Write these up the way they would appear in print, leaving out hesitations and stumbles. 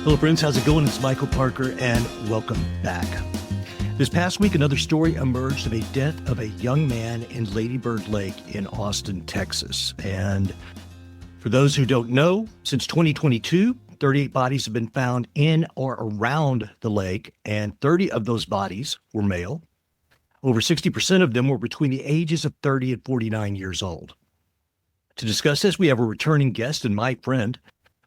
Hello, friends. How's it going? It's Michael Parker, and welcome back. This past week, another story emerged of a death of a young man in Lady Bird Lake in Austin, Texas. And for those who don't know, since 2022, 38 bodies have been found in or around the lake, and 30 of those bodies were male. Over 60% of them were between the ages of 30 and 49 years old. To discuss this, we have a returning guest and my friend,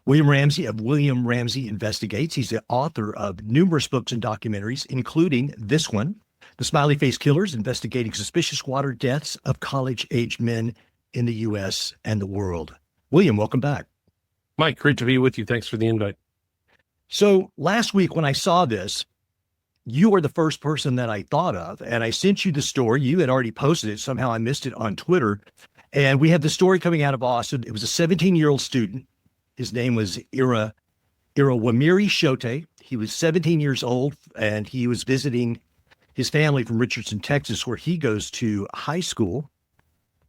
William Ramsey of William Ramsey Investigates. He's the author of numerous books and documentaries, including this one, The Smiley Face Killers, Investigating Suspicious Water Deaths of College-Aged Men in the U.S. and the World. William, welcome back. Mike, great to be with you. Thanks for the invite. So last week when I saw this, you were the first person that I thought of, and I sent you the story. You had already posted it. Somehow I missed it on Twitter. And we had the story coming out of Austin. It was a 17-year-old student. His name was Irawamiri Shote. He was 17 years old, and he was visiting his family from Richardson, Texas, where he goes to high school.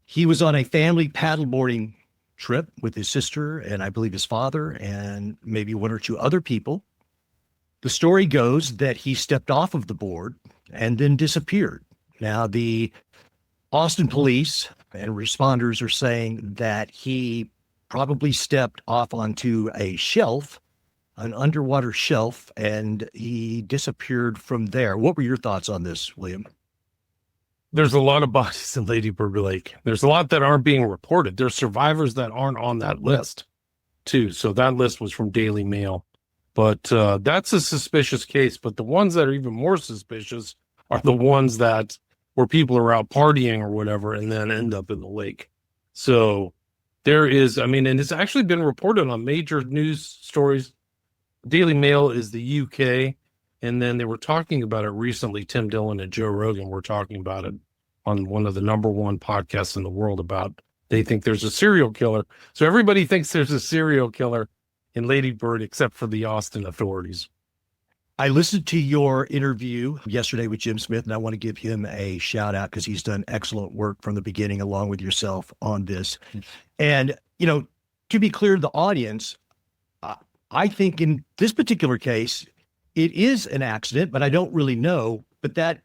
He was on a family paddleboarding trip with his sister and I believe his father and maybe one or two other people. The story goes that he stepped off of the board and then disappeared. Now, the Austin police and responders are saying that he probably stepped off onto a shelf, an underwater shelf, and he disappeared from there. What were your thoughts on this, William? There's a lot of bodies in Lady Bird Lake. There's a lot that aren't being reported. There's survivors that aren't on that list, too. So that list was from Daily Mail. But that's a suspicious case. But the ones that are even more suspicious are the ones that where people are out partying or whatever and then end up in the lake. So there is, and it's actually been reported on major news stories. Daily Mail is the UK. And then they were talking about it recently. Tim Dillon and Joe Rogan were talking about it on one of the number one podcasts in the world about they think there's a serial killer. So everybody thinks there's a serial killer in Lady Bird except for the Austin authorities. I listened to your interview yesterday with Jim Smith, and I want to give him a shout out because he's done excellent work from the beginning along with yourself on this. And, to be clear to the audience, I think in this particular case, it is an accident, but I don't really know. But that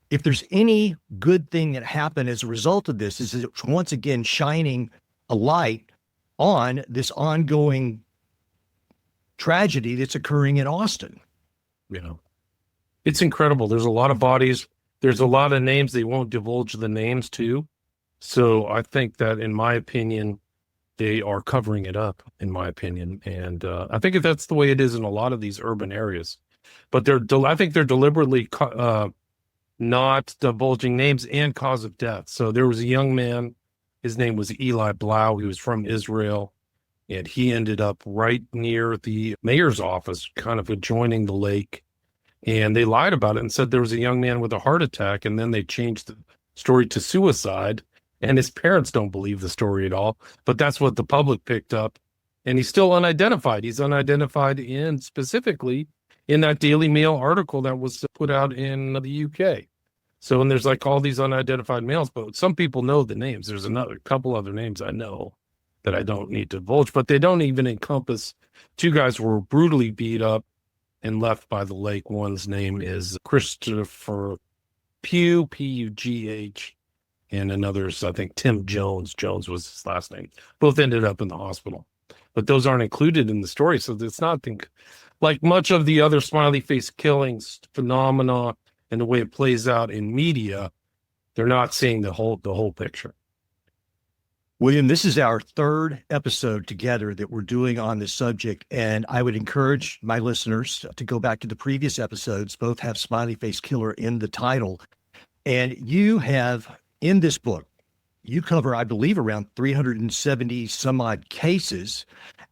if there's any good thing that happened as a result of this, is it's once again shining a light on this ongoing tragedy that's occurring in Austin. It's incredible. There's a lot of bodies. There's a lot of names. They won't divulge the names too. So I think that, in my opinion, they are covering it up, in my opinion. And I think that's the way it is in a lot of these urban areas. But I think they're deliberately not divulging names and cause of death. So there was a young man. His name was Eli Blau. He was from Israel. And he ended up right near the mayor's office, kind of adjoining the lake. And they lied about it and said there was a young man with a heart attack. And then they changed the story to suicide. And his parents don't believe the story at all. But that's what the public picked up. And he's still unidentified. He's unidentified specifically in that Daily Mail article that was put out in the UK. So, and there's like all these unidentified males, but some people know the names. There's another couple other names I know that I don't need to divulge, but they don't even encompass two guys who were brutally beat up and left by the lake. One's name is Christopher Pugh, P-U-G-H, and another's, I think, Tim Jones. Jones was his last name. Both ended up in the hospital, but those aren't included in the story. So it's not like much of the other smiley face killings phenomena and the way it plays out in media. They're not seeing the whole picture. William, this is our third episode together that we're doing on this subject, and I would encourage my listeners to go back to the previous episodes. Both have Smiley Face Killer in the title. And you have, in this book, you cover, I believe, around 370 some odd cases.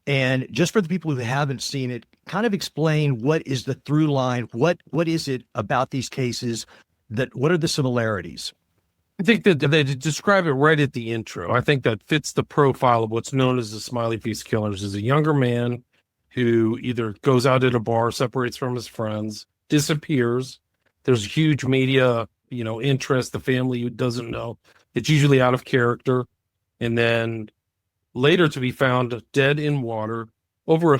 And just for the people who haven't seen it, kind of explain what is the through line, what is it about these cases, what are the similarities? I think that they describe it right at the intro. I think that fits the profile of what's known as the Smiley Face Killers. Is a younger man who either goes out at a bar, separates from his friends, disappears. There's huge media, interest. The family doesn't know. It's usually out of character. And then later to be found dead in water over a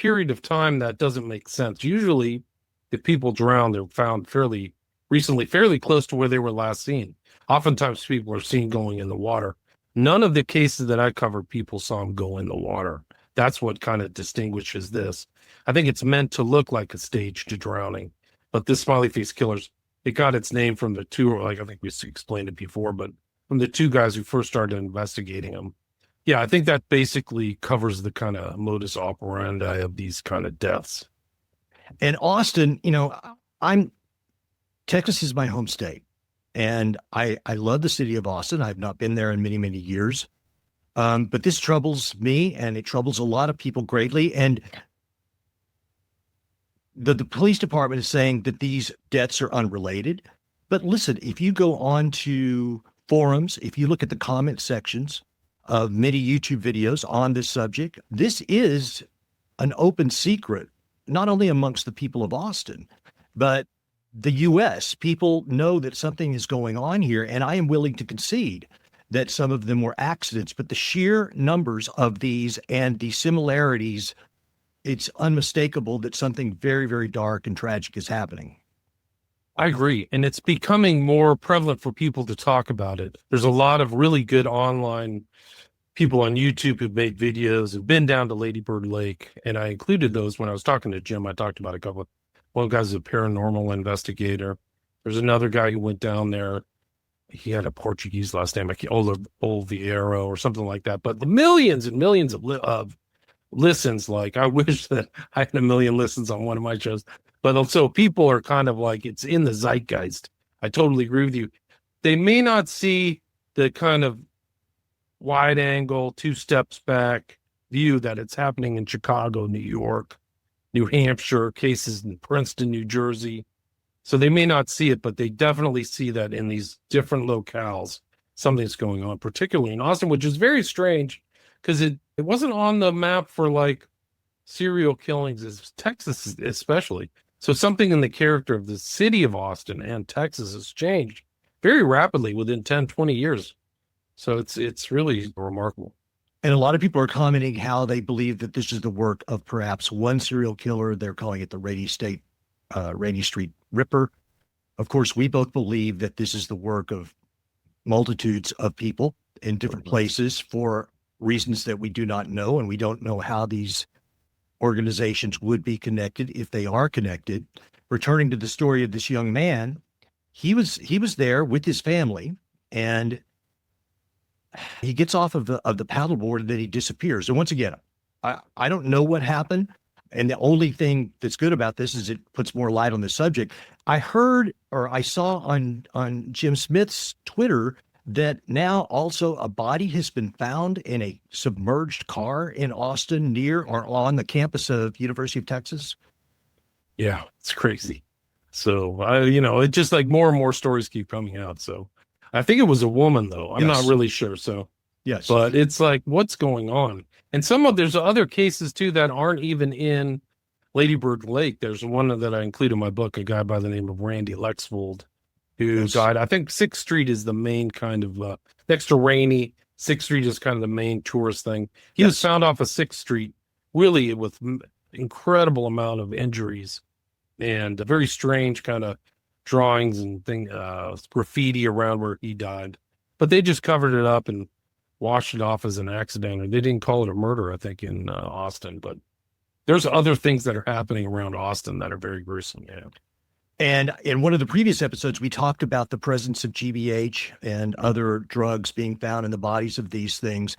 period of time that doesn't make sense. Usually, if people drown, they're found fairly recently, fairly close to where they were last seen. Oftentimes, people are seen going in the water. None of the cases that I covered, people saw them go in the water. That's what kind of distinguishes this. I think it's meant to look like a staged drowning, but this smiley face killers, it got its name from the two, like I think we explained it before, but from the two guys who first started investigating them. Yeah, I think that basically covers the kind of modus operandi of these kind of deaths. And Austin, Texas is my home state, and I love the city of Austin. I've not been there in many, many years. But this troubles me, and it troubles a lot of people greatly. And the police department is saying that these deaths are unrelated. But listen, if you go on to forums, if you look at the comment sections of many YouTube videos on this subject, this is an open secret, not only amongst the people of Austin, but the U.S. People know that something is going on here, and I am willing to concede that some of them were accidents, but the sheer numbers of these and the similarities, it's unmistakable that something very, very dark and tragic is happening. I agree. And it's becoming more prevalent for people to talk about it. There's a lot of really good online people on YouTube who've made videos, who've been down to Lady Bird Lake. And I included those when I was talking to Jim. I talked about a couple. One guy's a paranormal investigator. There's another guy who went down there. He had a Portuguese last name, like Oliveira or something like that. But the millions and millions of listens, like I wish that I had a million listens on one of my shows. But also people are kind of like, it's in the zeitgeist. I totally agree with you. They may not see the kind of wide angle, 2 steps back view that it's happening in Chicago, New York, New Hampshire, cases in Princeton, New Jersey. So they may not see it, but they definitely see that in these different locales, something's going on, particularly in Austin, which is very strange because it wasn't on the map for like serial killings, as Texas especially. So something in the character of the city of Austin and Texas has changed very rapidly within 10, 20 years. So it's really remarkable. And a lot of people are commenting how they believe that this is the work of perhaps one serial killer. They're calling it the Rainy Street Ripper. Of course, we both believe that this is the work of multitudes of people in different places for reasons that we do not know, and we don't know how these organizations would be connected if they are connected. Returning to the story of this young man, he was there with his family, and he gets off of the paddleboard and then he disappears. And once again, I don't know what happened. And the only thing that's good about this is it puts more light on the subject. I heard, or I saw on Jim Smith's Twitter, that now also a body has been found in a submerged car in Austin near or on the campus of University of Texas. Yeah, it's crazy. So, it's just like more and more stories keep coming out. So I think it was a woman, though. I'm not really sure. So, yes, but it's like, what's going on? And there's other cases, too, that aren't even in Lady Bird Lake. There's one that I include in my book, a guy by the name of Randy Lexvold, who died. I think 6th Street is the main kind of, next to Rainy, 6th Street is kind of the main tourist thing. He was found off of 6th Street, really with incredible amount of injuries and a very strange kind of drawings and graffiti around where he died. But they just covered it up and washed it off as an accident. Or they didn't call it a murder, I think, in Austin. But there's other things that are happening around Austin that are very gruesome. Yeah. And in one of the previous episodes, we talked about the presence of GBH and other drugs being found in the bodies of these things.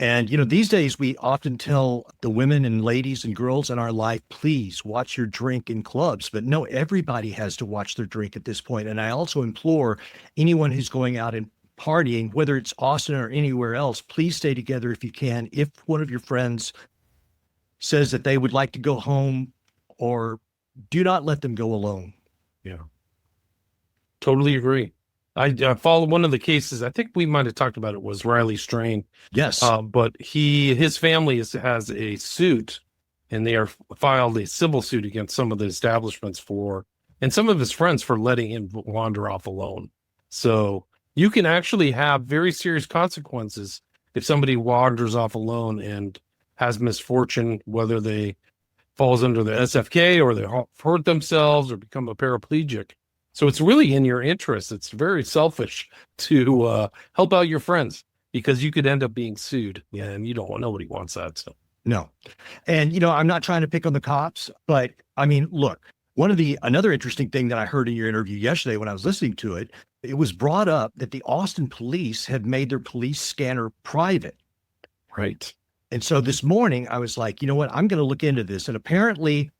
And, these days we often tell the women and ladies and girls in our life, please watch your drink in clubs. But no, everybody has to watch their drink at this point. And I also implore anyone who's going out and partying, whether it's Austin or anywhere else, please stay together if you can. If one of your friends says that they would like to go home, or do not let them go alone. Yeah, totally agree. I followed one of the cases. I think we might have talked about it. Was Riley Strain? Yes, but his family has a suit, and they are filed a civil suit against some of the establishments and some of his friends for letting him wander off alone. So you can actually have very serious consequences if somebody wanders off alone and has misfortune, whether they falls under the SFK, or they hurt themselves or become a paraplegic. So it's really in your interest. It's very selfish to help out your friends, because you could end up being sued, and you don't want, nobody wants that. So No. And, I'm not trying to pick on the cops, but I mean, look, another interesting thing that I heard in your interview yesterday when I was listening to it, it was brought up that the Austin police have made their police scanner private. right. And so this morning I was like, you know what, I'm going to look into this. And apparently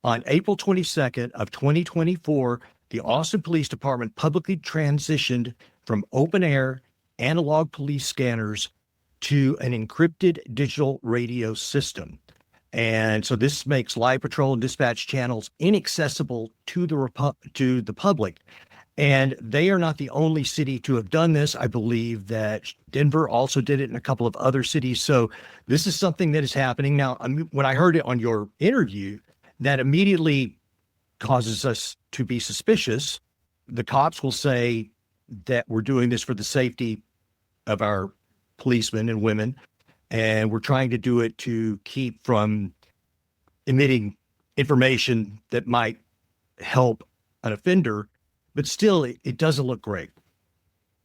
on April 22nd of 2024, the Austin Police Department publicly transitioned from open air analog police scanners to an encrypted digital radio system. And so this makes live patrol and dispatch channels inaccessible to the public. And they are not the only city to have done this. I believe that Denver also did it in a couple of other cities. So this is something that is happening. Now, when I heard it on your interview, that immediately causes us to be suspicious. The cops will say that we're doing this for the safety of our policemen and women, and we're trying to do it to keep from emitting information that might help an offender. But still, it doesn't look great.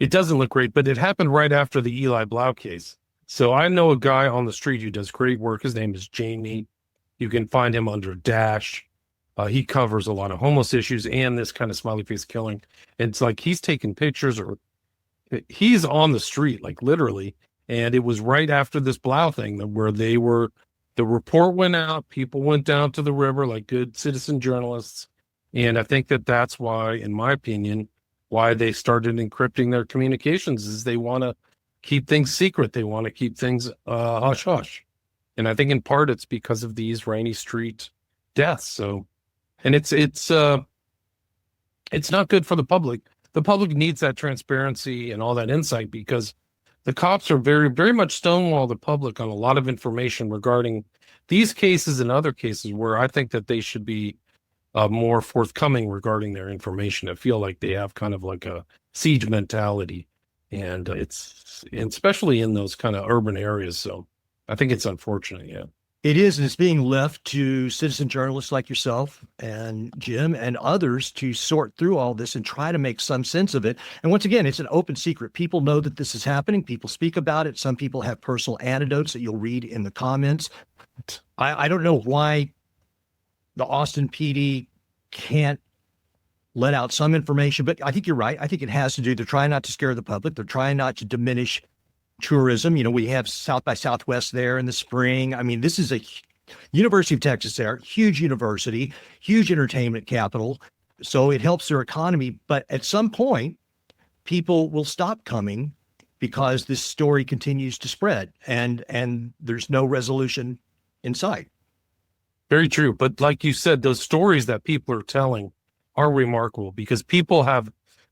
It doesn't look great, but it happened right after the Eli Blau case. So I know a guy on the street who does great work. His name is Jamie. You can find him under Dash. He covers a lot of homeless issues and this kind of smiley face killing. And it's like he's taking pictures, or he's on the street, like literally. And it was right after this Blau thing where the report went out, people went down to the river like good citizen journalists. And I think that's why, in my opinion, why they started encrypting their communications, is they want to keep things secret. They want to keep things hush hush. And I think in part it's because of these Rainy Street deaths. So, and it's not good for the public. The public needs that transparency and all that insight, because the cops are very, very much stonewall the public on a lot of information regarding these cases and other cases where I think that they should be more forthcoming regarding their information. I feel like they have kind of like a siege mentality, and especially in those kind of urban areas. So I think it's unfortunate. Yeah, it is. And it's being left to citizen journalists like yourself and Jim and others to sort through all this and try to make some sense of it. And once again, it's an open secret. People know that this is happening. People speak about it. Some people have personal anecdotes that you'll read in the comments. I don't know why the Austin PD can't let out some information, but I think you're right. I think it has to do. They're trying not to scare the public. They're trying not to diminish tourism. We have South by Southwest there in the spring. I mean, this is a University of Texas there, huge university, huge entertainment capital. So it helps their economy. But at some point, people will stop coming because this story continues to spread, and there's no resolution in sight. very true. But like you said, those stories that people are telling are remarkable, because people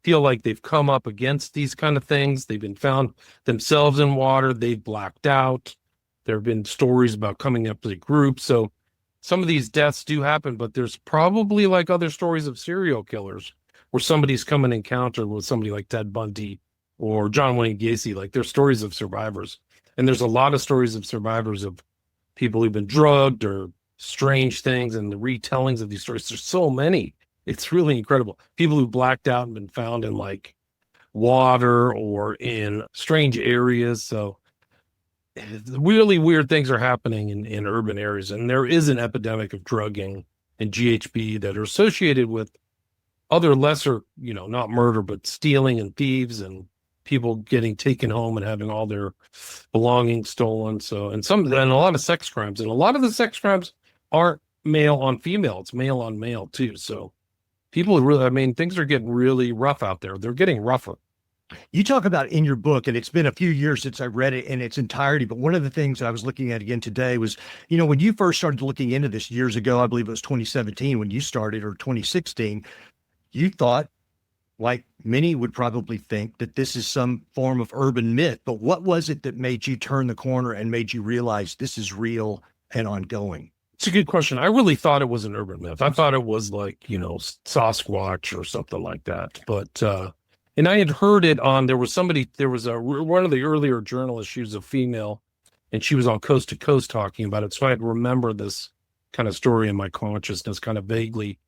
feel like they've come up against these kind of things. They've been found themselves in water. They've blacked out. There have been stories about coming up as a group. So some of these deaths do happen, but there's probably like other stories of serial killers where somebody's come in encounter with somebody like Ted Bundy or John Wayne Gacy. Like, there's stories of survivors. And there's a lot of stories of survivors of people who've been drugged or strange things, and the retellings of these stories. There's so many. It's really incredible. People who blacked out and been found in like water or in strange areas. So really weird things are happening in urban areas. And there is an epidemic of drugging and GHB that are associated with other lesser, not murder, but stealing and thieves and people getting taken home and having all their belongings stolen. So, and a lot of sex crimes, and a lot of the sex crimes aren't male on female. It's male on male too. So people are really, things are getting really rough out there. They're getting rougher. You talk about in your book, and it's been a few years since I read it in its entirety, but one of the things I was looking at again today was, when you first started looking into this years ago, I believe it was 2017 when you started, or 2016, you thought, like many would probably think, that this is some form of urban myth. But what was it that made you turn the corner and made you realize this is real and ongoing? It's a good question. I really thought it was an urban myth. I thought it was like, Sasquatch or something like that. But, and I had heard it on, one of the earlier journalists, she was a female, and she was on Coast to Coast talking about it. So I had remembered this kind of story in my consciousness, kind of vaguely.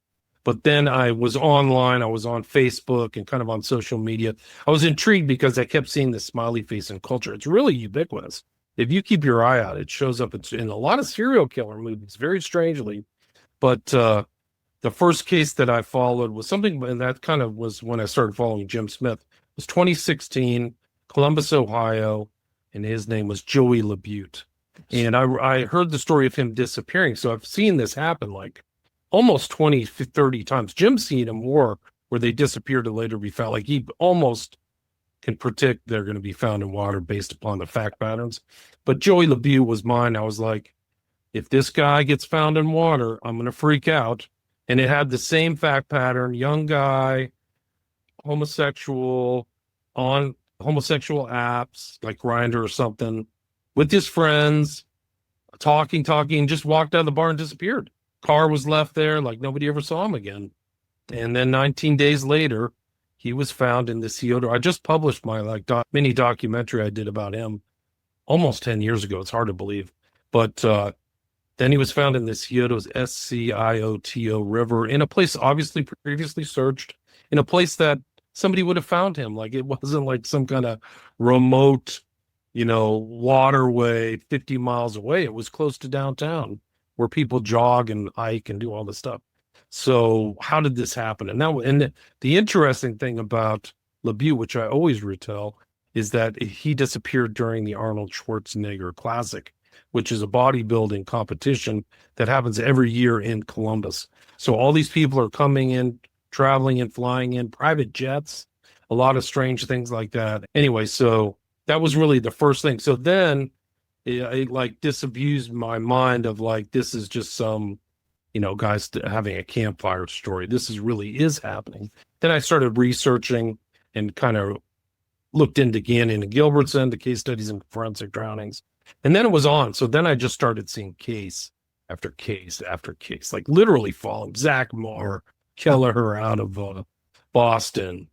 But then I was online, I was on Facebook and kind of on social media. I was intrigued because I kept seeing this smiley face in culture. It's really ubiquitous. If you keep your eye out, it shows up in a lot of serial killer movies, very strangely. But the first case that I followed was something, and that kind of was when I started following Jim Smith. It was 2016, Columbus, Ohio, and his name was Joey LaBute. And I heard the story of him disappearing. So I've seen this happen like almost 20, 30 times. Jim's seen them more where they disappear to later be found. Like he almost can predict they're going to be found in water based upon the fact patterns. But Joey LaBute was mine. I was like, if this guy gets found in water, I'm going to freak out. And it had the same fact pattern, young guy, homosexual, on homosexual apps like Grindr or something, with his friends, talking, just walked out of the bar and disappeared. Car was left there, like nobody ever saw him again. And then 19 days later, he was found in the Scioto. I just published my mini documentary I did about him almost 10 years ago. It's hard to believe. But then he was found in the Scioto's Scioto River in a place obviously previously searched, in a place that somebody would have found him. Like it wasn't like some kind of remote, waterway 50 miles away. It was close to downtown where people jog and hike and do all this stuff. So how did this happen? And the interesting thing about LaBute, which I always retell, is that he disappeared during the Arnold Schwarzenegger Classic, which is a bodybuilding competition that happens every year in Columbus. So all these people are coming in, traveling and flying in, private jets, a lot of strange things like that. Anyway, so that was really the first thing. So then it like disabused my mind of like, this is just some, guys having a campfire story. This is happening. Then I started researching and kind of looked into Gannon and Gilbertson, the case studies in forensic drownings. And then it was on. So then I just started seeing case after case after case, like literally following Zach Moore, Kelleher out of Boston.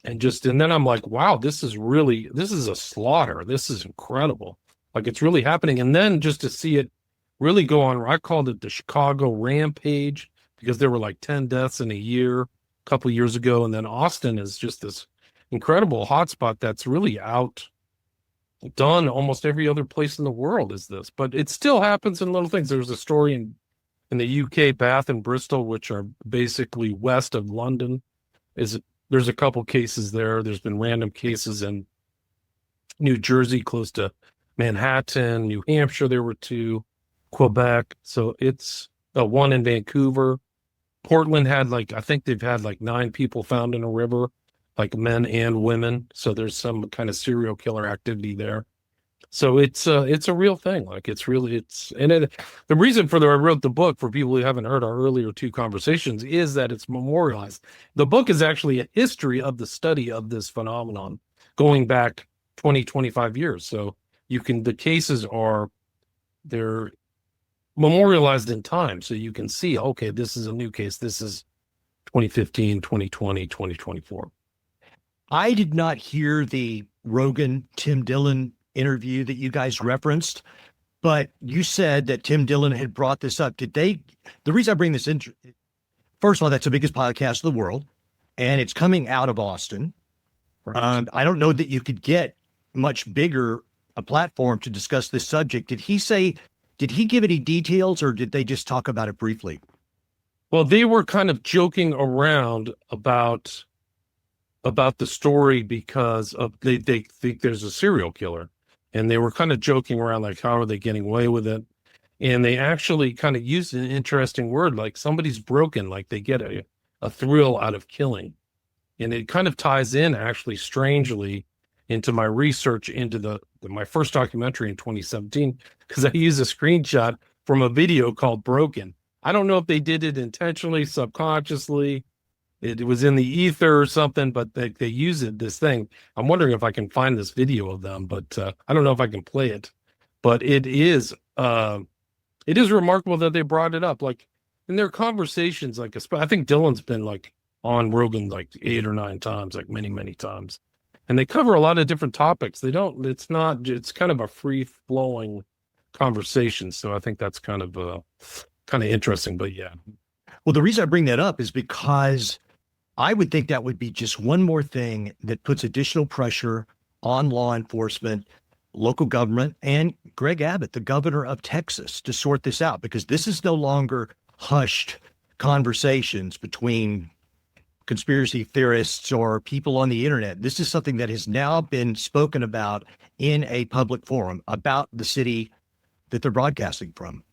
And then I'm like, wow, this is a slaughter. This is incredible. Like it's really happening. And then just to see it really go on, I called it the Chicago Rampage because there were like 10 deaths in a year, a couple of years ago. And then Austin is just this incredible hotspot that's really outdone almost every other place in the world is this. But it still happens in little things. There's a story in the UK, Bath and Bristol, which are basically west of London. There's a couple cases there. There's been random cases in New Jersey, close to Manhattan, New Hampshire. There were 2, Quebec. So it's one in Vancouver. Portland had I think they've had 9 people found in a river, like men and women. So there's some kind of serial killer activity there. So it's a real thing. The reason I wrote the book for people who haven't heard our earlier 2 conversations is that it's memorialized. The book is actually a history of the study of this phenomenon going back 20, 25 years. So the cases they're memorialized in time. So you can see, okay, this is a new case. This is 2015, 2020, 2024. I did not hear the Rogan Tim Dillon interview that you guys referenced, but you said that Tim Dillon had brought this up. The reason I bring this in, first of all, that's the biggest podcast in the world, and it's coming out of Austin. Right. I don't know that you could get much bigger a platform to discuss this subject. Did he give any details, or did they just talk about it briefly? Well, they were kind of joking around about the story because they think there's a serial killer. And they were kind of joking around, like, how are they getting away with it? And they actually kind of used an interesting word, like somebody's broken, like they get a thrill out of killing. And it kind of ties in actually strangely into my research into my first documentary in 2017, because I used a screenshot from a video called Broken. I don't know if they did it intentionally, subconsciously. It was in the ether or something, but they use this thing. I'm wondering if I can find this video of them, but I don't know if I can play it. But it is remarkable that they brought it up. Like in their conversations, I think Dylan's been on Rogan 8 or 9 times, many, many times. And they cover a lot of different topics. It's kind of a free flowing conversation. So I think that's kind of kind of interesting, but yeah. Well, the reason I bring that up is because I would think that would be just one more thing that puts additional pressure on law enforcement, local government, and Greg Abbott, the governor of Texas, to sort this out, because this is no longer hushed conversations between conspiracy theorists or people on the internet. This is something that has now been spoken about in a public forum about the city that they're broadcasting from.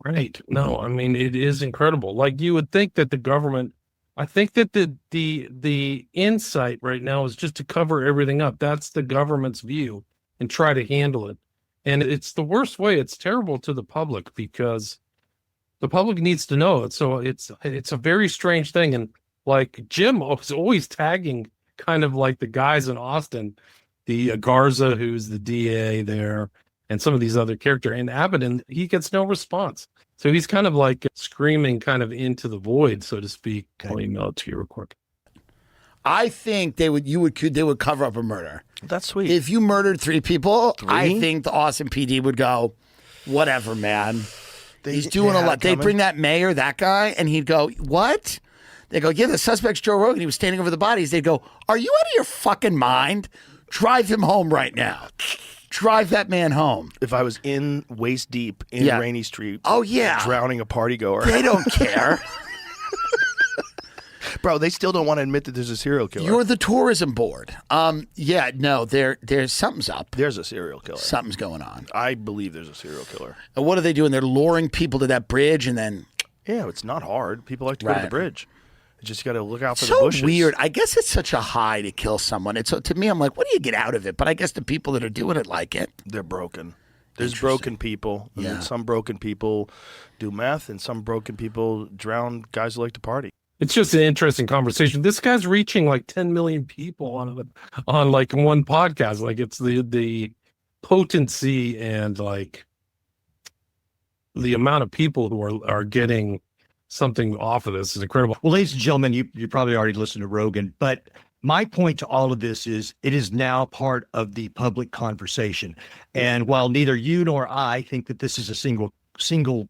Right. No, I mean, it is incredible. Like, you would think that the government, I think that the insight right now is just to cover everything up. That's the government's view, and try to handle it. And it's the worst way. It's terrible to the public because the public needs to know it. So it's a very strange thing. And like Jim was always tagging kind of like the guys in Austin, the Garza, who's the DA there, and some of these other characters, and Abbott, and he gets no response. So he's kind of like screaming kind of into the void, so to speak. I'll email it to you real quick. I think they would cover up a murder. That's sweet. If you murdered 3 people, I think the Austin PD would go, whatever, man. He's doing a lot. They'd bring that mayor, that guy, and he'd go, what? They go, yeah, the suspect's Joe Rogan. He was standing over the bodies. They'd go, are you out of your fucking mind? Drive him home right now. Drive that man home. If I was in waist deep in Rainy Street, drowning a party goer, they don't care. Bro, they still don't want to admit that there's a serial killer. You're the tourism board. There's something's up. There's a serial killer. Something's going on. I believe there's a serial killer. And what are they doing? They're luring people to that bridge, and then it's not hard. People like to go to the bridge. You just got to look out for the so bushes. Weird. I guess it's such a high to kill someone. It's to me, I'm like, what do you get out of it? But I guess the people that are doing it like it. They're broken. There's broken people. And then some broken people do meth, and some broken people drown guys who like to party. It's just an interesting conversation. This guy's reaching like 10 million people on like one podcast. Like, it's the potency and like the amount of people who are getting something off of this is incredible. Well, ladies and gentlemen, you probably already listened to Rogan, but my point to all of this is it is now part of the public conversation. And while neither you nor I think that this is a single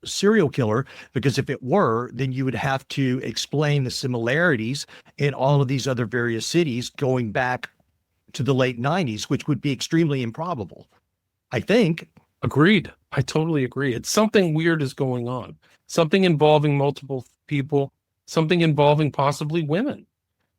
serial killer, because if it were, then you would have to explain the similarities in all of these other various cities going back to the late 90s, which would be extremely improbable, I think. Agreed. I totally agree. It's something weird is going on. Something involving multiple people, something involving possibly women.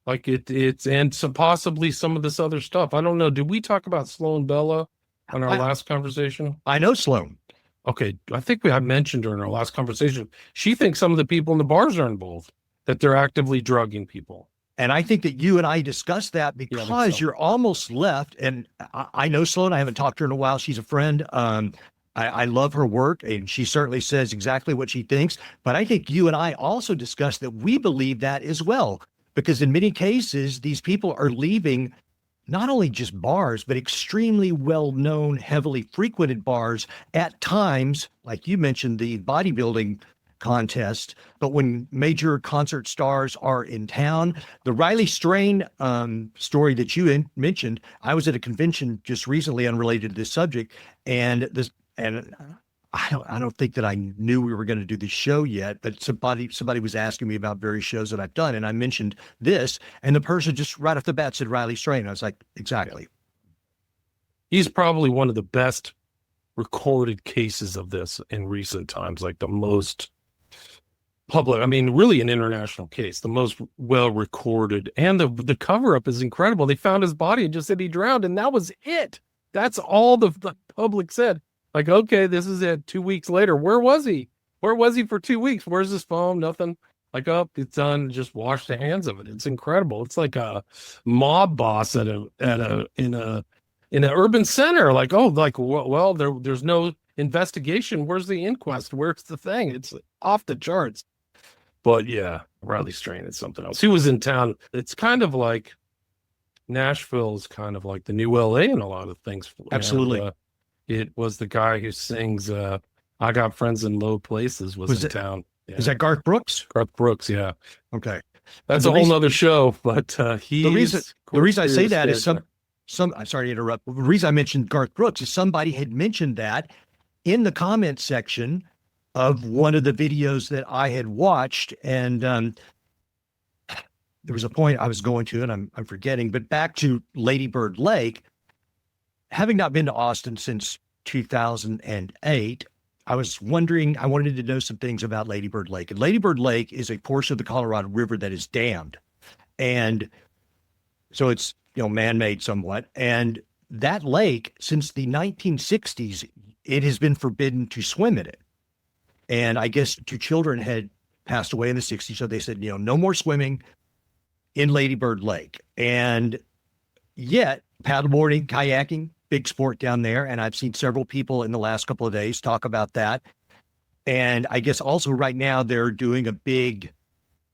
Like it's and so possibly some of this other stuff. I don't know. Did we talk about Sloan Bella on our last conversation? I know Sloan. Okay, I think I mentioned her in our last conversation. She thinks some of the people in the bars are involved, that they're actively drugging people. And I think that you and I discussed that because you're almost left. And I know Sloan. I haven't talked to her in a while. She's a friend. I love her work, and she certainly says exactly what she thinks. But I think you and I also discussed that we believe that as well, because in many cases, these people are leaving not only just bars, but extremely well-known, heavily frequented bars at times, like you mentioned, the bodybuilding contest. But when major concert stars are in town, the Riley Strain story that you mentioned, I was at a convention just recently unrelated to this subject, and I don't think that I knew we were going to do this show yet, but somebody was asking me about various shows that I've done, and I mentioned this, and the person just right off the bat said Riley Strain. I was like, exactly. He's probably one of the best recorded cases of this in recent times, like the most public, I mean, really an international case, the most well recorded, and the cover up is incredible. They found his body and just said he drowned, and that was it. That's all the public said. Like, okay, this is it. 2 weeks later, where was he? Where was he for 2 weeks? Where's his phone? Nothing. Like, oh, it's done. Just wash the hands of it. It's incredible. It's like a mob boss in an urban center. Like, oh, like, well, there's no investigation. Where's the inquest? Where's the thing? It's off the charts. But yeah, Riley Strain is something else. He was in town. It's kind of like Nashville is kind of like the new LA in a lot of things. Absolutely. And, it was the guy who sings I Got Friends in Low Places was in town. Yeah. Is that Garth Brooks? Garth Brooks, yeah. Okay. That's a whole nother show, but the reason I say that is I'm sorry to interrupt. The reason I mentioned Garth Brooks is somebody had mentioned that in the comment section of one of the videos that I had watched. And there was a point I was going to, and I'm forgetting, but back to Lady Bird Lake. Having not been to Austin since 2008, I was wondering, I wanted to know some things about Lady Bird Lake. And Lady Bird Lake is a portion of the Colorado River that is dammed. And so it's, man-made somewhat. And that lake, since the 1960s, it has been forbidden to swim in it. And I guess 2 children had passed away in the 60s. So they said, no more swimming in Lady Bird Lake. And yet paddleboarding, kayaking, big sport down there. And I've seen several people in the last couple of days talk about that. And I guess also right now they're doing a big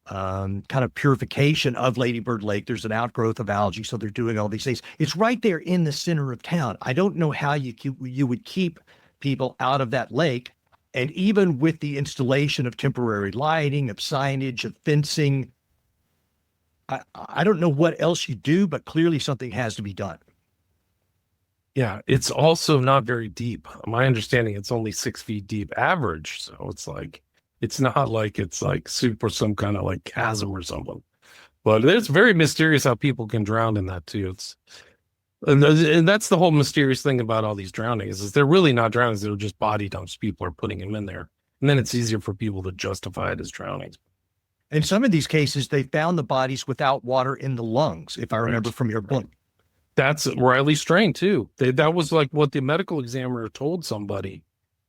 kind of purification of Lady Bird Lake. There's an outgrowth of algae. So they're doing all these things. It's right there in the center of town. I don't know how you would keep people out of that lake. And even with the installation of temporary lighting, of signage, of fencing, I don't know what else you do, but clearly something has to be done. Yeah, it's also not very deep. My understanding, it's only 6 feet deep average. So it's not like it's like super some kind of like chasm or something. But it's very mysterious how people can drown in that too. And that's the whole mysterious thing about all these drownings is they're really not drownings. They're just body dumps. People are putting them in there. And then it's easier for people to justify it as drownings. In some of these cases, they found the bodies without water in the lungs, if I remember from your book. That's Riley Strain too. That was like what the medical examiner told somebody.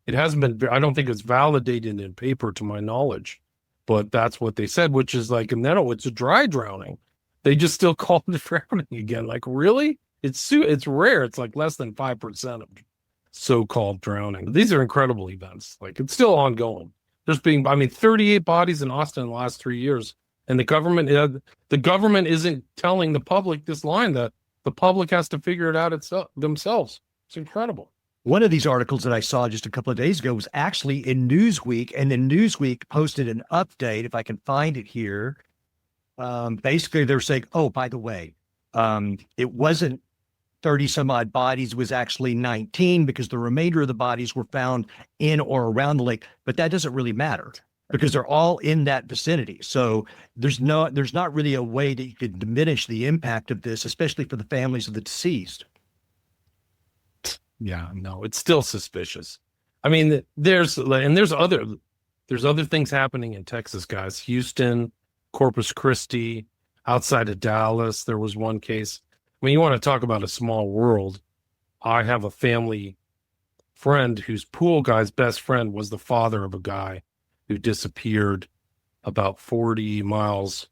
It hasn't been, I don't think it's validated in paper to my knowledge, but that's what they said, which is like, no, it's a dry drowning. They just still call it drowning again. Like, really? It's rare. It's like less than 5% of so-called drowning. These are incredible events. Like, it's still ongoing. There's 38 bodies in Austin in the last 3 years. And the government isn't telling the public this line that the public has to figure it out themselves. It's incredible. One of these articles that I saw just a couple of days ago was actually in Newsweek, and then Newsweek posted an update, if I can find it here. Basically, they're saying, oh, by the way, it wasn't 30 some odd bodies, was actually 19 because the remainder of the bodies were found in or around the lake. But that doesn't really matter because they're all in that vicinity. So there's not really a way that you could diminish the impact of this, especially for the families of the deceased. Yeah, no, it's still suspicious. I mean, there's other things happening in Texas, guys. Houston, Corpus Christi, outside of Dallas, there was one case. I mean, you want to talk about a small world. I have a family friend whose pool guy's best friend was the father of a guy who disappeared about 40 miles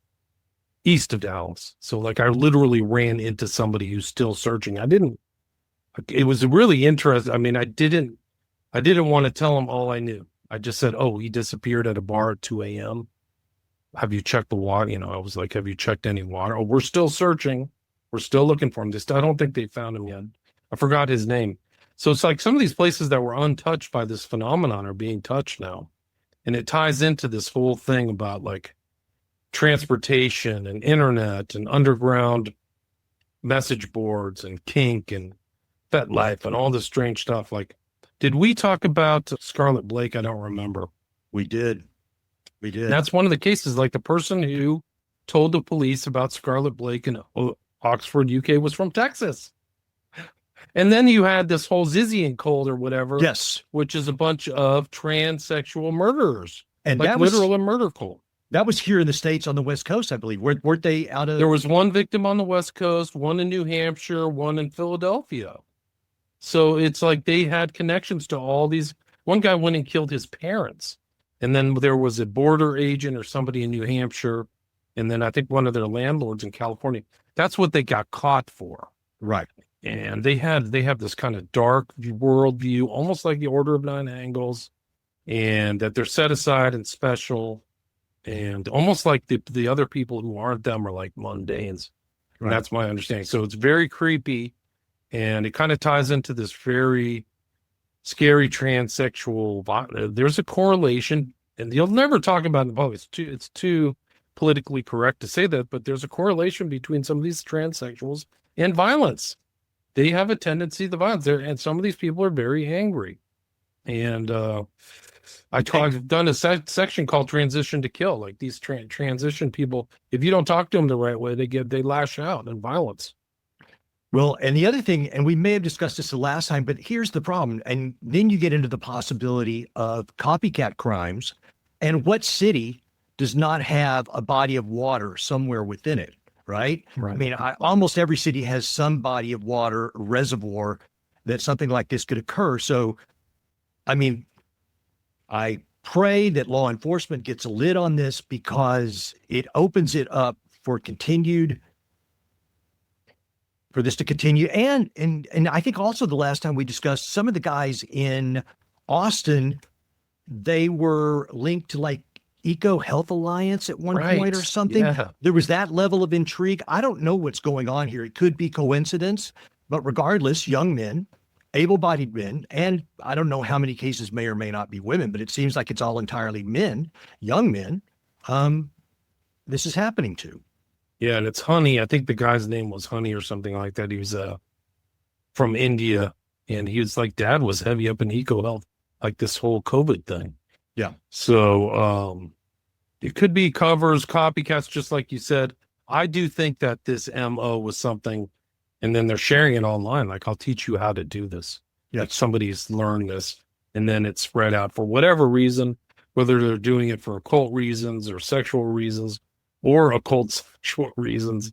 east of Dallas. So like I literally ran into somebody who's still searching. It was really interesting. I mean, I didn't want to tell him all I knew. I just said, oh, he disappeared at a bar at 2 a.m. Have you checked the water? I was like, have you checked any water? Oh, we're still searching. We're still looking for him. I don't think they found him yet. I forgot his name. So it's like some of these places that were untouched by this phenomenon are being touched now. And it ties into this whole thing about like transportation and internet and underground message boards and kink and FetLife and all this strange stuff. Like, did we talk about Scarlett Blake? I don't remember. We did. That's one of the cases. Like the person who told the police about Scarlett Blake in Oxford, UK, was from Texas. And then you had this whole Zizzy and Cold or whatever. Yes. Which is a bunch of transsexual murderers. And like that was literal murder cult. That was here in the States on the West Coast, I believe. Weren't they out of... There was one victim on the West Coast, one in New Hampshire, one in Philadelphia. So it's like they had connections to all these. One guy went and killed his parents. And then there was a border agent or somebody in New Hampshire. And then I think one of their landlords in California. That's what they got caught for. Right. And they have this kind of dark worldview, almost like the Order of Nine Angles, and that they're set aside and special, and almost like the other people who aren't them are like mundanes. Right. And that's my understanding. So it's very creepy, and it kind of ties into this very scary transsexual. There's a correlation, and you'll never talk about it. It's too politically correct to say that, but there's a correlation between some of these transsexuals and violence. They have a tendency to violence there, and some of these people are very angry. And I've done a section called Transition to Kill. Like these transition people, if you don't talk to them the right way, they lash out in violence. Well, and the other thing, and we may have discussed this the last time, but here's the problem. And then you get into the possibility of copycat crimes. And what city does not have a body of water somewhere within it, right? Right. I mean, almost every city has some body of water, reservoir, that something like this could occur. So, I mean, I pray that law enforcement gets a lid on this because it opens it up for this to continue. And I think also the last time we discussed some of the guys in Austin, they were linked to like Eco Health Alliance at one point or something. Yeah. There was that level of intrigue. I don't know what's going on here. It could be coincidence, but regardless, young men, able-bodied men, and I don't know how many cases may or may not be women, but it seems like it's all entirely men, young men, this is happening to. Yeah, and it's Honey. I think the guy's name was Honey or something like that. He was from India, and he was like, Dad was heavy up in eco health, like this whole COVID thing. Yeah. So it could be covers, copycats, just like you said. I do think that this MO was something, and then they're sharing it online. Like, I'll teach you how to do this. Yeah. Like somebody's learned this, and then it's spread out for whatever reason, whether they're doing it for occult reasons or sexual reasons or occult sexual reasons.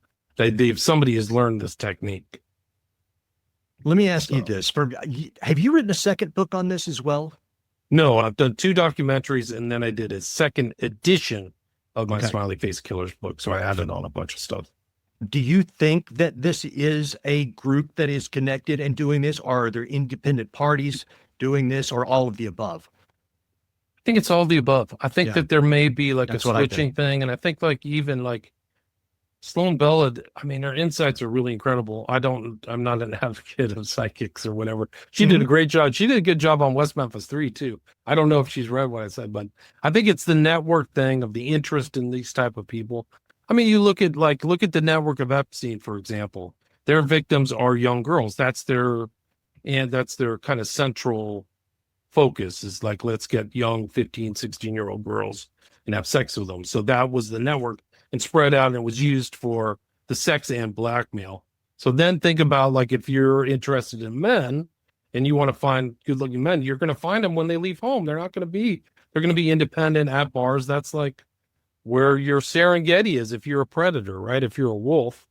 Somebody has learned this technique. Let me ask you this. Have you written a second book on this as well? No, I've done 2 documentaries, and then I did a second edition of my Smiley Face Killers book. So I added on a bunch of stuff. Do you think that this is a group that is connected and doing this? Or are there independent parties doing this, or all of the above? I think it's all the above. I think that there may be like That's a switching thing. And I think like even like Sloan Bella, I mean, her insights are really incredible. I'm not an advocate of psychics or whatever. She did a great job. She did a good job on West Memphis 3 too. I don't know if she's read what I said, but I think it's the network thing of the interest in these type of people. I mean, you look at the network of Epstein, for example. Their victims are young girls. That's their kind of central focus is like, let's get young 15, 16-year-old girls and have sex with them. So that was the network and spread out, and it was used for the sex and blackmail. So then think about like if you're interested in men and you want to find good-looking men, you're going to find them when they leave home. They're going to be independent at bars. That's like where your Serengeti is if you're a predator, right? If you're a wolf.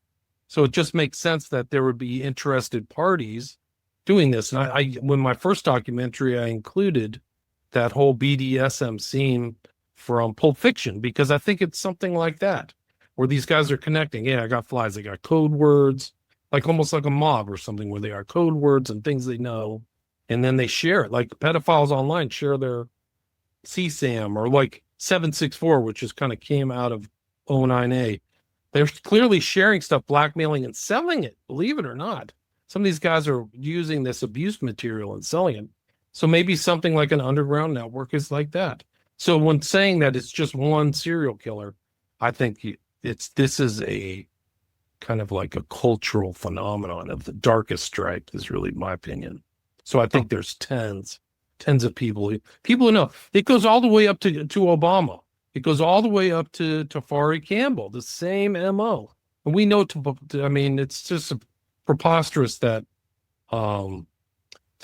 So it just makes sense that there would be interested parties doing this. And I when my first documentary, I included that whole BDSM scene from Pulp Fiction, because I think it's something like that, where these guys are connecting. Yeah, I got flies. They got code words, like almost like a mob or something, where they are code words and things they know. And then they share it. Like pedophiles online share their CSAM, or like 764, which just kind of came out of 09A. They're clearly sharing stuff, blackmailing and selling it, believe it or not. Some of these guys are using this abuse material and selling it. So maybe something like an underground network is like that. So when saying that it's just one serial killer, I think this is a kind of like a cultural phenomenon of the darkest stripe is really my opinion. So I think there's tens of people who know. It goes all the way up to Obama. It goes all the way up to Tafari Campbell, the same MO. And we know, I mean, it's just preposterous that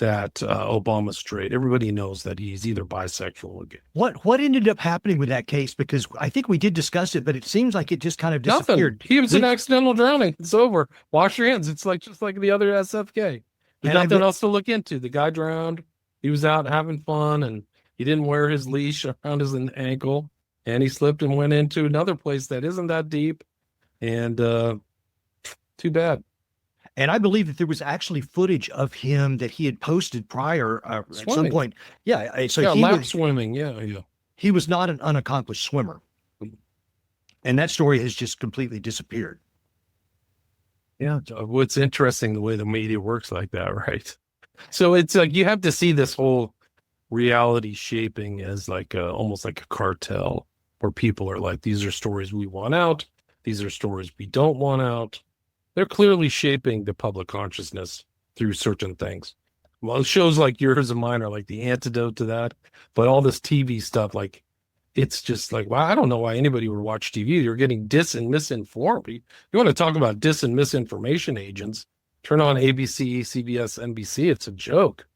Obama's straight. Everybody knows that he's either bisexual or gay. What ended up happening with that case? Because I think we did discuss it, but it seems like it just kind of disappeared. Nothing. He was an accidental drowning. It's over. Wash your hands. It's like just like the other SFK. There's nothing else to look into. The guy drowned. He was out having fun, and he didn't wear his leash around his ankle, and he slipped and went into another place that isn't that deep. And too bad. And I believe that there was actually footage of him that he had posted prior at some point. Yeah. So lap swimming. Yeah. He was not an unaccomplished swimmer. And that story has just completely disappeared. Yeah. What's interesting, the way the media works like that, right? So it's like you have to see this whole reality shaping as like almost like a cartel, where people are like, these are stories we want out. These are stories we don't want out. They're clearly shaping the public consciousness through certain things. Well, shows like yours and mine are like the antidote to that. But all this TV stuff, like, it's just like, well, I don't know why anybody would watch TV. You're getting dis and misinformed. You want to talk about dis and misinformation agents? Turn on ABC, CBS, NBC. It's a joke.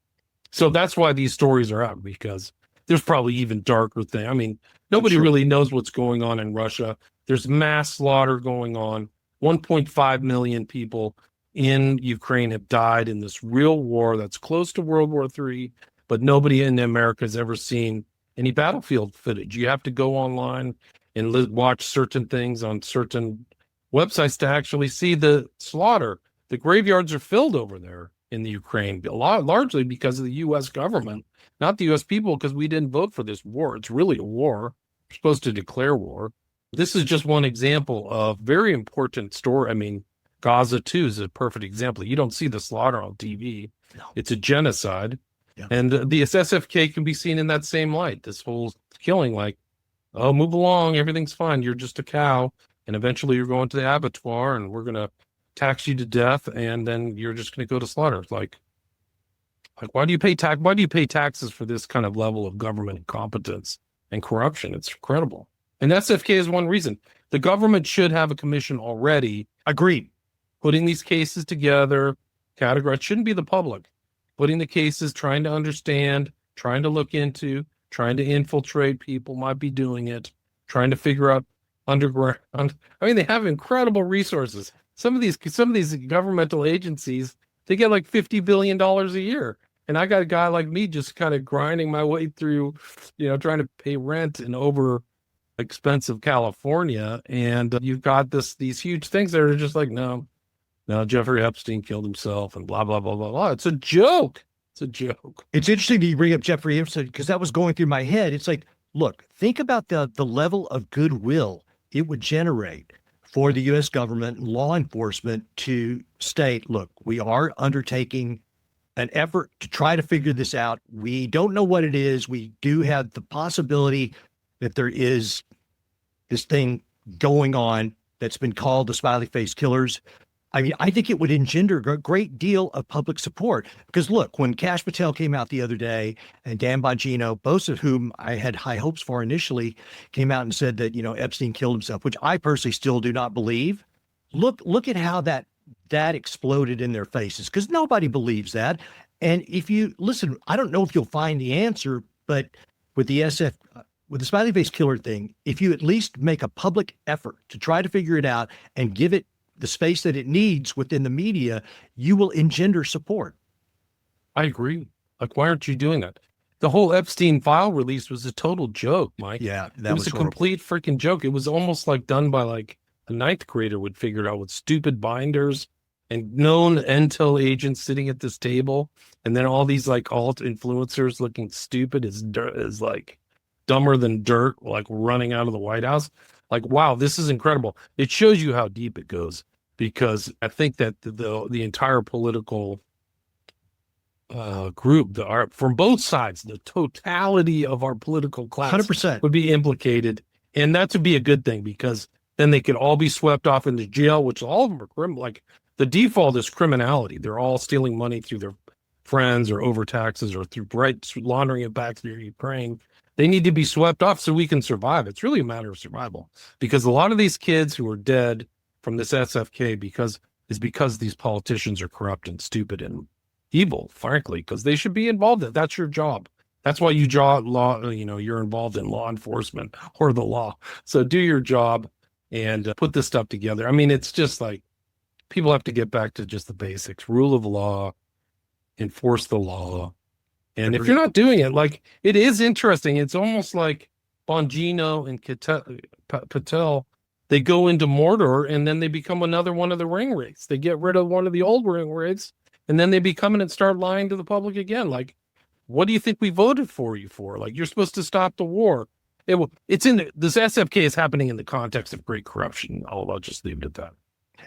So that's why these stories are out, because there's probably even darker thing. I mean, nobody really knows what's going on in Russia. There's mass slaughter going on. 1.5 million people in Ukraine have died in this real war that's close to World War III, but nobody in America has ever seen any battlefield footage. You have to go online and watch certain things on certain websites to actually see the slaughter. The graveyards are filled over there in the Ukraine, largely because of the U.S. government, not the U.S. people, because we didn't vote for this war. It's really a war. We're supposed to declare war. This is just one example of very important story. I mean, Gaza, too, is a perfect example. You don't see the slaughter on TV. No. It's a genocide. Yeah. And the SFK can be seen in that same light. This whole killing, like, oh, move along. Everything's fine. You're just a cow. And eventually you're going to the abattoir and we're going to tax you to death. And then you're just going to go to slaughter. Like, why do you pay taxes for this kind of level of government incompetence and corruption? It's incredible. And SFK is one reason. The government should have a commission already. Agreed. Putting these cases together, categorize. It shouldn't be the public. Putting the cases, trying to understand, trying to look into, trying to infiltrate people might be doing it, trying to figure out underground. I mean, they have incredible resources. Some of these governmental agencies, they get like $50 billion a year. And I got a guy like me just kind of grinding my way through, trying to pay rent in over expensive California. And you've got these huge things that are just like, no, Jeffrey Epstein killed himself and blah, blah, blah, blah, blah. It's a joke. It's a joke. It's interesting that you bring up Jeffrey Epstein, because that was going through my head. It's like, look, think about the level of goodwill it would generate for the U.S. government and law enforcement to state, look, we are undertaking an effort to try to figure this out. We don't know what it is. We do have the possibility that there is this thing going on that's been called the Smiley Face Killers. I mean, I think it would engender a great deal of public support, because look, when Kash Patel came out the other day and Dan Bongino, both of whom I had high hopes for initially, came out and said that, Epstein killed himself, which I personally still do not believe. Look at how that exploded in their faces, because nobody believes that. And if you listen, I don't know if you'll find the answer, but with the Smiley Face Killer thing, if you at least make a public effort to try to figure it out and give it the space that it needs within the media, you will engender support. I agree. Like, why aren't you doing that? The whole Epstein file release was a total joke, Mike. Yeah, it was a complete freaking joke. It was almost like done by like a ninth grader would figure it out with stupid binders and known intel agents sitting at this table, and then all these like alt influencers looking stupid is like dumber than dirt, like running out of the White House. Like, wow, this is incredible. It shows you how deep it goes, because I think that the entire political group, from both sides, the totality of our political class 100% would be implicated. And that would be a good thing, because then they could all be swept off into jail, which all of them are criminal. Like, the default is criminality. They're all stealing money through their friends or over taxes or through laundering it back through Ukraine. They need to be swept off so we can survive. It's really a matter of survival, because a lot of these kids who are dead from this SFK because these politicians are corrupt and stupid and evil, frankly, because they should be involved in it. That's your job. That's why you're involved in law enforcement or the law. So do your job and put this stuff together. I mean, it's just like, people have to get back to just the basics: rule of law, enforce the law. And if you're not doing it, like, it is interesting. It's almost like Bongino and Patel, they go into Mordor and then they become another one of the ring wraiths. They get rid of one of the old ring wraiths and then they become and start lying to the public again. Like, what do you think we voted for you for? Like, you're supposed to stop the war. This SFK is happening in the context of great corruption. I'll just leave it at that.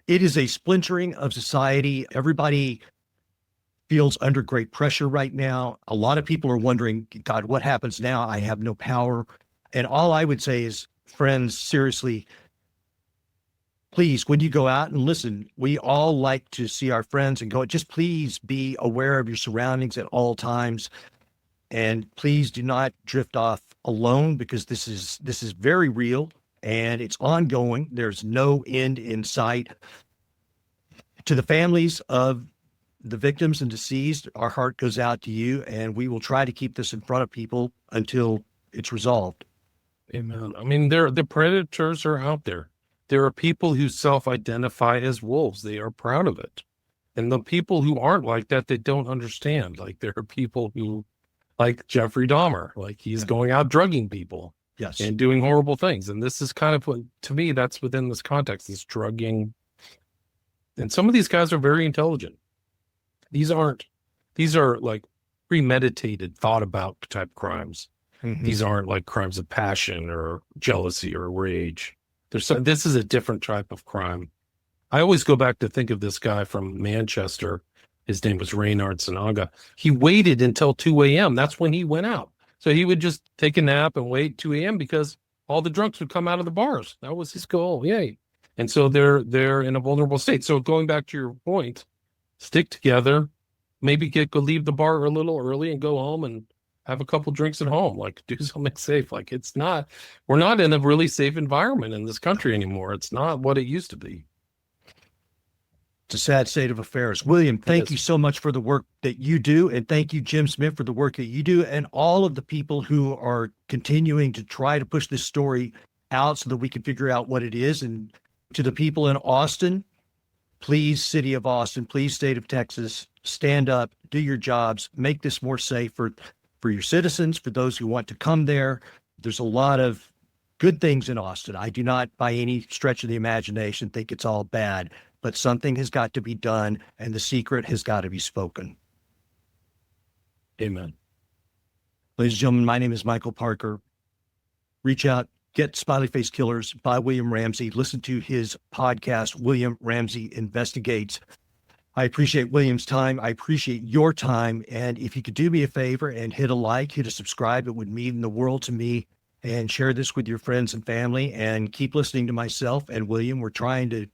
It is a splintering of society. Everybody feels under great pressure right now. A lot of people are wondering, God, what happens now? I have no power. And all I would say is, friends, seriously, please, when you go out and listen, we all like to see our friends and go, just please be aware of your surroundings at all times. And please do not drift off alone, because this is very real and it's ongoing. There's no end in sight. To the families of the victims and deceased, our heart goes out to you, and we will try to keep this in front of people until it's resolved. Amen. I mean, the predators are out there. There are people who self-identify as wolves. They are proud of it. And the people who aren't like that, they don't understand. Like, there are people who, like Jeffrey Dahmer, like he's going out drugging people. Yes. And doing horrible things. And this is kind of what, to me, that's within this context, this drugging. And some of these guys are very intelligent. These are like premeditated, thought about type crimes. Mm-hmm. These aren't like crimes of passion or jealousy or rage. This is a different type of crime. I always go back to think of this guy from Manchester. His name was Reynard Sanaga. He waited until 2 a.m. That's when he went out. So he would just take a nap and wait 2 a.m. because all the drunks would come out of the bars. That was his goal. Yay. And so they're in a vulnerable state. So going back to your point, stick together, maybe go leave the bar a little early and go home and have a couple drinks at home. Like, do something safe. Like, we're not in a really safe environment in this country anymore. It's not what it used to be. It's a sad state of affairs. William, thank you so much for the work that you do. And thank you, Jim Smith, for the work that you do, and all of the people who are continuing to try to push this story out so that we can figure out what it is. And to the people in Austin, please, city of Austin, please, state of Texas, stand up, do your jobs, make this more safe for your citizens, for those who want to come there. There's a lot of good things in Austin. I do not, by any stretch of the imagination, think it's all bad. But something has got to be done, and the secret has got to be spoken. Amen. Ladies and gentlemen, my name is Michael Parker. Reach out, get Smiley Face Killers by William Ramsey. Listen to his podcast, William Ramsey Investigates. I appreciate William's time. I appreciate your time. And if you could do me a favor and hit a like, hit a subscribe, it would mean the world to me. And share this with your friends and family, and keep listening to myself and William. We're trying to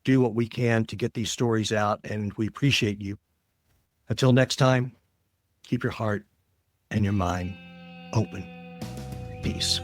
do what we can to get these stories out, and we appreciate you. Until next time, keep your heart and your mind open. Peace.